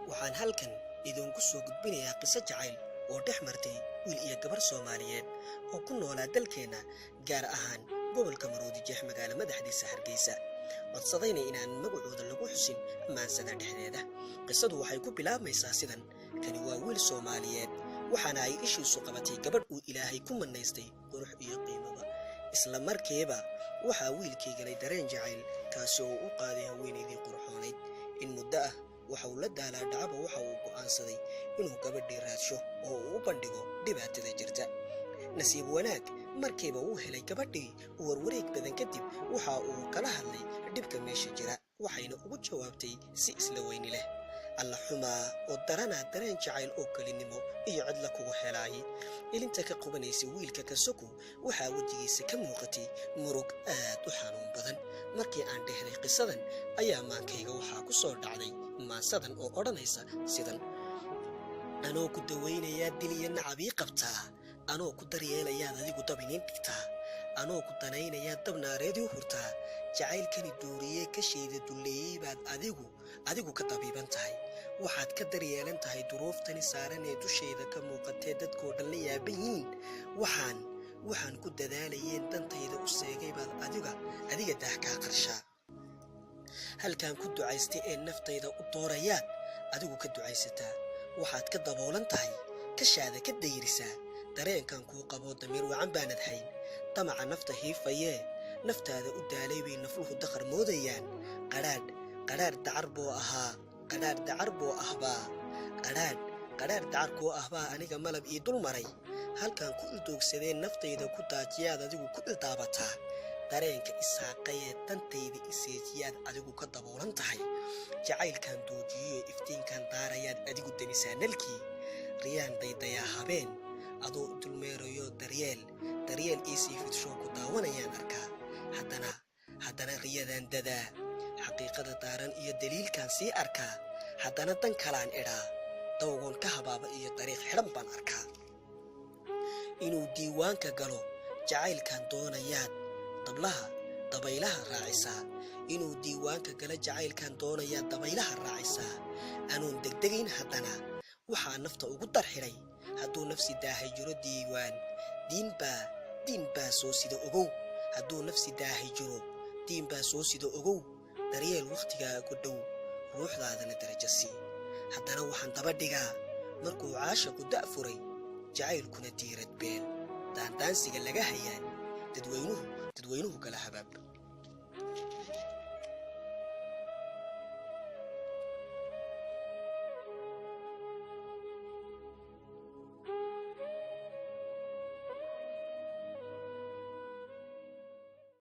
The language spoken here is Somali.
waxaan halkan idinku soo gudbinayaa qiso jacayl oo dhex martay wiil iyo gabar Soomaaliyeed oo ku noolaa dalkeena gaar ahaan gobolka Maroodi Jeex magaalo madaxdiisa Hargeysa codsadayna inaan magacooda lagu xusin maansada dhexdeeda qisadu waxay ku bilaabmaysaa sidan kani waa wiil Soomaaliyeed waxaana ay ishiisu qabatay gabadh uu Ilaahay ku manaystay qurux iyo qiimaba isla markiiba waxaa wiilkii galay dareen jacayl kaasi oo u qaaday haweeneydii qurxoonayd in muddo ah waxa uu la daalaa dhacaba waxa uu go'aansaday inuu gabadhii raadsho oo uu u bandhigo dhibaatada jirta nasiib wanaag markiiba uu helay gabadhii warwareeg badan kadib waxa uu kala hadlay dhibka meesha jira waxayna ugu jawaabtay si isla weyni leh alla xumaa oo daranaa dareen jacayl oo kalinimo iyo cid la kugu helay ilinta ka qubanaysa wiilka ka soko waxaa wajigiisa ka muuqatay murug aad u xanuun badan markii aan dhehlay qisadan ayaa maankayga waxaa ku soo dhacday maasadan oo odhanaysa sidan anoo ku daweynayaa diliya nacabii qabtaa anoo ku daryeelayaad adigu dabinin dhigtaa anoo ku danaynayaa dabnaareedii hurtaa jacaylkani duuriyee ka shayda dulleeyey baad adigu ka dabiiban tahay waxaad ka daryeelan tahay duruuftani saaran ee dusheeda ka muuqatee dadkoo dhan la yaaban yihiin waxaan ku dadaalayeen dantayda u seegay baad adiga daah kaa qarshaa halkaan ku ducaystay ee naftayda u doorayaad adigu ka ducaysataa waxaad ka daboolan tahay kashaada ka dayrisaa dareenkan kuu qaboo damiir wacan baanad hayn damaca nafta hiifayee naftaada u daalay bay nafluhu daqar moodayaan qadhaadh dacar kuu ahbaa aniga malab ii dul maray halkaan ku ildoogsadee naftayda ku daajiyaad adigu ku ildaabataa dareenka isaaqayee dantayda iseejiyaad adigu ka daboolan tahay jacaylkan doojiyoe iftiinkan daarayaad adigu demisaa nalkii riyaan daydayaa habeen adoo u dulmeerayo daryeel iisii fidshoo ku daawanayaan arkaa haddana riyadan dadaa xaqiiqada daaran iyo daliilkan sii arkaa haddana dan kalaan idhaa dawgoon ka habaaba iyo dariiq xidhan baan arkaa inuu diiwaanka galo jacaylkan doonayaad dabaylaha raacisaa inuu diiwaanka gala jacaylkan doonayaad dabaylaha raacisaa anuun degdegayn haddana waxaa nafta ugu darxiray hadduu nafsi daahay jiro diin baa soo sida ogow hadduu nafsi daahay jiro diin baa soo sida ogow daryeel wakhtigaaga dhow ruuxdaadana darajo sii haddana waxaan daba dhigaa markuu caashaqu da' furay jacaylkuna diirad beel daandaansiga laga hayaan dadweynuhu kala habaab